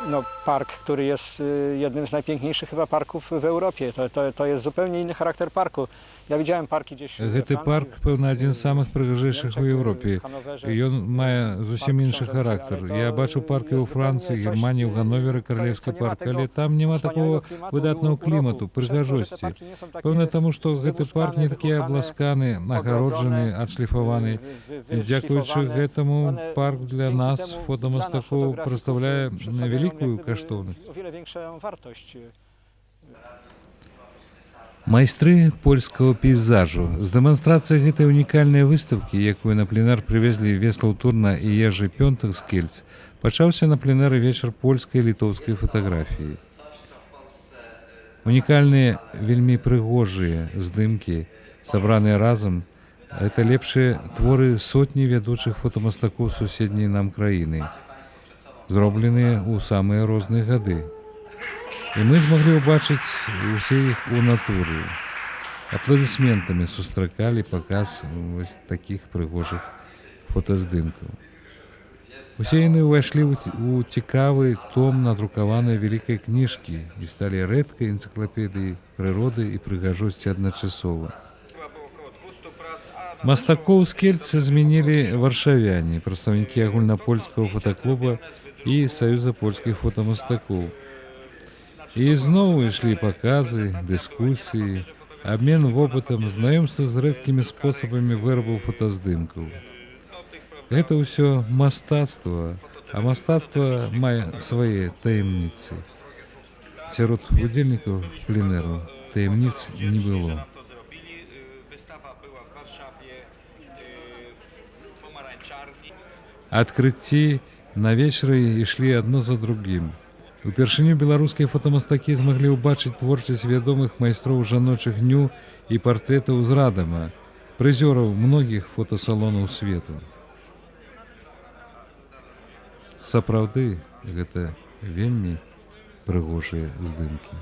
No, park, który jest jednym z najpiękniejszych chyba parków w Europie. To jest zupełnie inny charakter parku. Ja widziałem parki gdzieś we Гэты Francji, парк, пэўна, адзін з самых прыгажэйшых у Еўропе. І ён мае зусім іншы характар. Я бачыў паркі ў Францыі, Германіі, ў Ганноверы, Каралеўскі парк, але там няма такого выдатнага клімату, прыгажосці. Пэўна таму, што гэты парк не такі абласканы, агароджаны, адшліфаваны. І дзякуючы гэтаму парк для нас, фотамастакоў, прадстаўляе вялікую каштоўнасць. Майстры польскага пейзажу. З дэманстрацыяй гэтай унікальнай выстаўкі, якую на пленэр прывезлі Веслаў Турна і Ежы Пёнтах з Кельц, пачаўся на пленэры вечар польскай і літоўскай фатаграфіі. Унікальныя, вельмі прыгожыя здымкі, сабраныя разам, гэта лепшыя творы сотні вядучых фотамастакоў суседняй нам краіны, зробленыя ў самыя розныя гады. І мы змаглі ўбачыць усе іх у натуры. Апладысментамі сустракалі паказ вось такіх прыгожых фотаздымкаў. Усе яны ўвайшлі ў цікавы том надрукаванай вялікай кніжкі і сталі рэдкай энцыклапедыяй прыроды і прыгажосці адначасова. Мастакоў з Кельца змянілі варшавяне, прадстаўнікі агульнапольскага фотаклуба і Саюза польскіх фотамастакоў. І зноў ішлі паказы, дыскусіі, абмен вопытам, знаёмства з рэдкімі спосабамі вырабу фотаздымкаў. Гэта ўсё мастацтва, а мастацтва мае свае таямніцы. Сярод удзельнікаў пленэру таямніц не было. Адкрыцці на вечары ішлі адно за другім. Упершыню беларускія фотамастакі змаглі ўбачыць творчасць вядомых майстроў жаночых дню і партрэтаў з Радама, прызёраў многіх фотасалонаў свету. Сапраўды, гэта вельмі прыгожыя здымкі.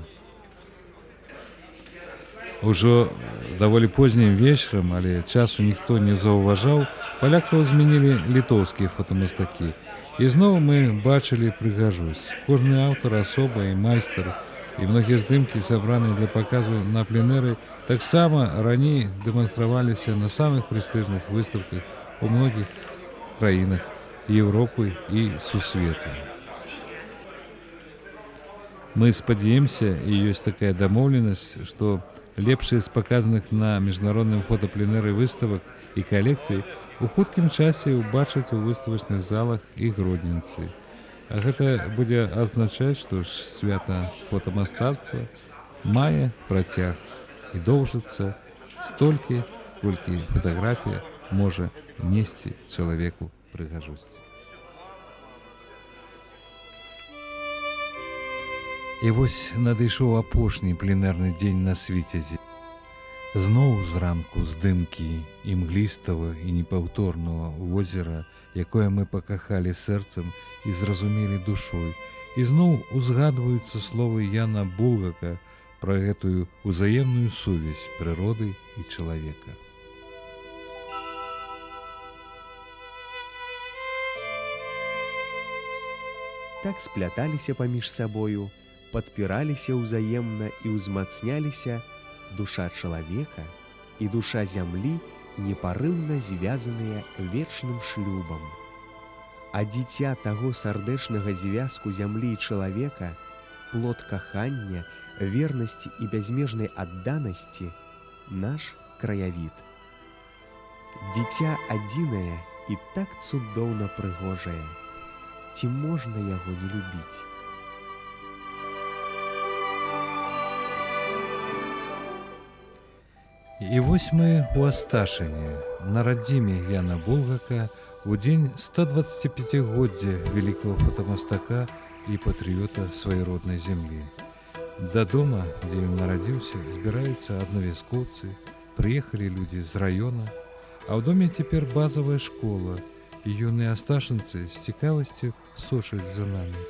Ужо даволі познім вечарам, але часу ніхто не заўважаў, палякаў змянілі літоўскія фотамастакі. І зноў мы бачылі прыгажосць. Кожны аўтар асоба і майстар, і многія здымкі, сабраныя для паказу на пленэры, таксама раней дэманстраваліся на самых прэстыжных выставках у многіх краінах Еўропы і сусвету. Мы спадзяемся, і ёсць такая дамоўленасць, што лепшыя з паказаных на міжнародным фотапленэры выставак і калекцый у хуткім часе ўбачаць у выставачных залах і гродзенцы. А гэта будзе азначаць, што свята фотамастацтва мае працяг і доўжыцца столькі, колькі фатаграфія можа несці чалавеку прыгажосць. І вось надышоў апошні пленэрны дзень на Свіцязі. Зноў зранку здымкі імглістага і непаўторнага возера, якое мы пакахалі сэрцам і зразумелі душой, і зноў узгадваюцца словы Яна Булгака пра гэтую узаемную сувязь прыроды і чалавека. Так спляталіся паміж сабою, падпіраліся ўзаемна і ўзмацняліся душа чалавека і душа зямлі, непарыўна звязаныя вечным шлюбам. А дзіця таго сардэчнага звязку зямлі і чалавека, плод кахання, вернасці і бязмежнай адданасці, наш краявід. Дзіця адзінае і так цудоўна прыгожае. Ці можна яго не любіць? І вось мы ў Асташыне, на радзіме Яна Булгака, у дзень 125-годдзя вялікага фотамастака і патрыёта сваёй роднай зямлі. Да дома, дзе ён нарадзіўся, збіраюцца аднавяскоўцы, прыехалі людзі з раёна, а ў доме цяпер базавая школа, і юныя асташынцы з цікавасцю сочаць за намі.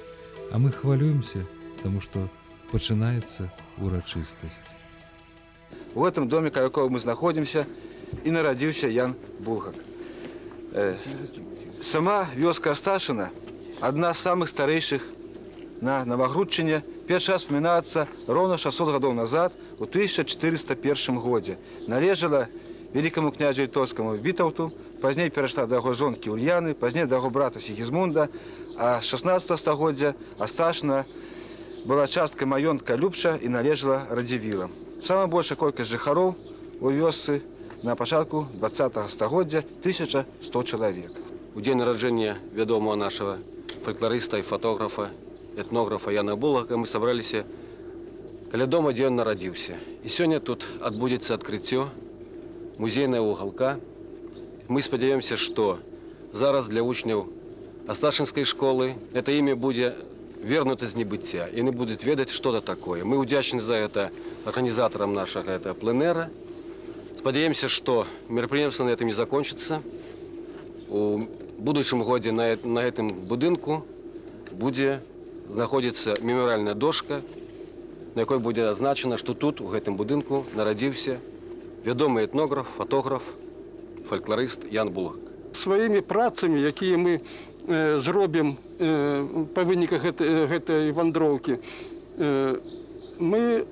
А мы хвалюемся, таму што пачынаецца урачыстасць. В этом доме, каля якого мы находимся, и народился Ян Булгак. Сама вёска Асташына одна з самых старейших на Новогрудчине. Первый раз вспоминается ровно 600 годов назад, у 1401 году. Належала великому князю литовскому Витовту, позднее перешла до его жонки Ульяны, позднее до его брата Сигизмунда, а с 16 столетия Асташына была часткой маёнтка Любча и належала Радзівілам. Самая большая колькасць жыхароў у вёсцы на пачатку 20-го стагоддзя 1100 чалавек. У дзень нараджэння вядомого нашего фольклорыста і фотографа, этнографа Яна Булгака мы сабраліся каля дома, дзе ён нарадзіўся. І сёння тут адбудзецца адкрыццё музейнага уголка. Мы спадзяёмся, што зараз для вучняў Асташынскай школы это імя будзе вернуто з небыцця, и они будут ведать, что это такое. Мы удячны за это организаторам нашего этого пленера. Сподеемся, что мероприятие на этом не закончится. У будущем году на этом будинку будет находиться мемориальная дошка на якой будзе адзначана, што тут, у гэтым будынку, нарадзіўся вядомы этнограф, фотограф, фалькларыст Ян Булгак. Сваімі працамі, якія мы зробім па выніках гэтай вандроўкі, мы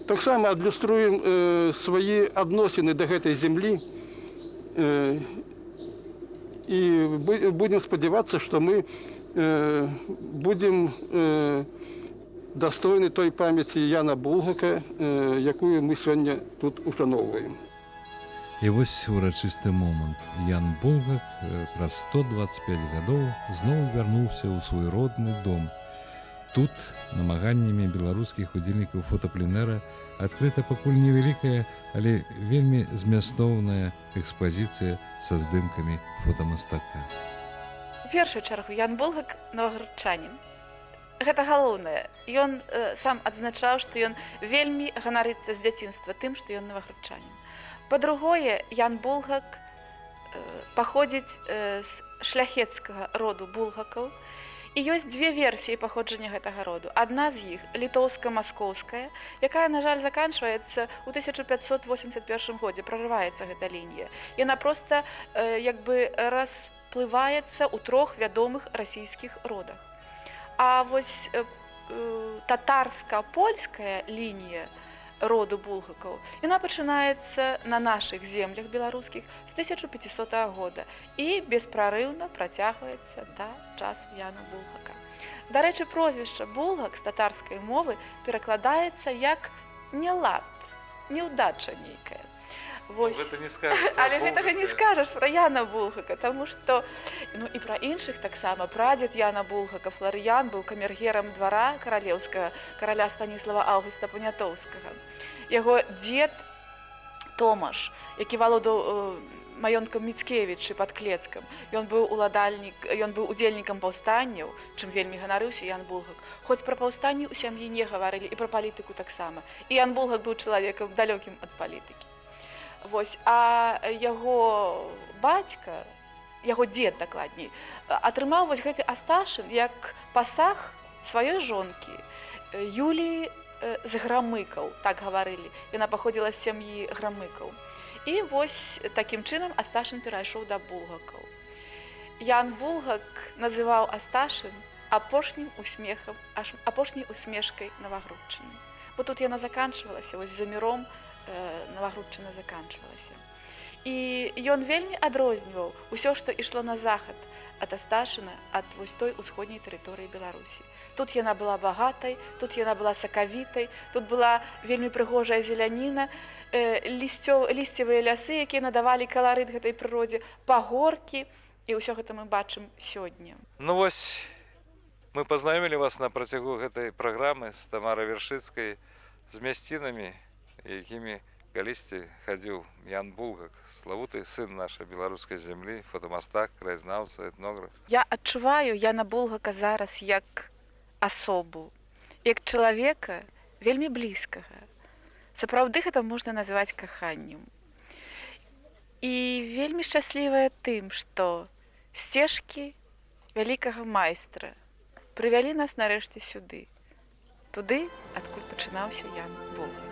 таксама адлюструем свае адносіны да гэтай зямлі і будем спадзявацца, што мы будем дастойны той памяці Яна Булгака, якую мы сёння тут ушаноўваем. І вось урачысты момант. Ян Булгак праз 125 гадоў зноў вярнуўся ў свой родны дом. Тут намаганнямі беларускіх удзельнікаў фотапленэра адкрыта пакуль невялікая, але вельмі змястоўная экспазіцыя са здымкамі фотамастака. У першую чаргу Ян Булгак новаградчанін. Гэта галоўнае. Ён сам адзначаў, што ён вельмі ганарыцца з дзяцінства тым, што ён новаградчанін. Па-другое, Ян Булгак паходзіць з шляхецкага роду булгакаў. І ёсць дзве версіі паходжання гэтага роду. Адна з іх літоўска-маскоўская, якая, на жаль, заканчваецца ў 1581 годзе, прарываецца гэта лінія. Яна проста як бы расплываецца ў трох вядомых расійскіх родах. А вось татарска-польская лінія роду булгакаў, яна пачынаецца на нашых землях беларускіх з 1500 года і беспрарыўна працягваецца да часу Яна Булгака. Дарэчы, прозвішча Булгак з татарскай мовы перакладаецца як нелад, няўдача нейкая. Вось. Але гэтага не скажаш пра Яна Булгака, таму што і пра іншых таксама. Прадзед Яна Булгака, Фларыян, быў камергерам двара каралеўскага, караля Станіслава Аўгуста Панятоўскага. Яго дзед Томаш, які валодаў маёнткам Міцкевічы пад Клецкам, ён быў удзельнікам паўстанняў, чым вельмі ганарыўся Ян Булгак. Хоць пра паўстанні ў сям'і не гаварылі, і пра палітыку таксама. І Ян Булгак быў чалавекам далёкім ад палітыкі. Вось, а яго бацька, яго дзед дакладней, атрымаў вось гэты Асташын як пасаг сваёй жонкі Юліі з Грамыкаў, так гаварылі. Яна паходзіла з сям'і Грамыкаў. І вось такім чынам Асташын перайшоў да булгакаў. Ян Булгак называў Асташын апошняй усмешкай навагрудчыны. Бо тут яна заканчвалася, вось за міром навагрудчына заканчвалася. І ён вельмі адрозніваў усё, што ішло на захад ад Асташына, ад вось той усходняй тэрыторыі Беларусі. Тут яна была багатай, тут яна была сакавітай, тут была вельмі прыгожая зеляніна, лісцевыя лясы, якія надавалі каларыт гэтай прыродзе, пагоркі, і ўсё гэта мы бачым сёння. Ну вось, мы пазнаёмілі вас на працягу гэтай праграмы з Тамарай Вершыцкай з мясцінамі, якімі калісьці хадзіў Ян Булгак, славуты сын нашай беларускай зямлі, фотамастак, краязнаўца, этнограф. Я адчуваю Яна Булгака зараз як асобу, як чалавека вельмі блізкага. Сапраўды гэта можна назваць каханнем. І вельмі шчаслівая тым, што сцежкі вялікага майстра прывялі нас нарэшце сюды, туды, адкуль пачынаўся Ян Булгак.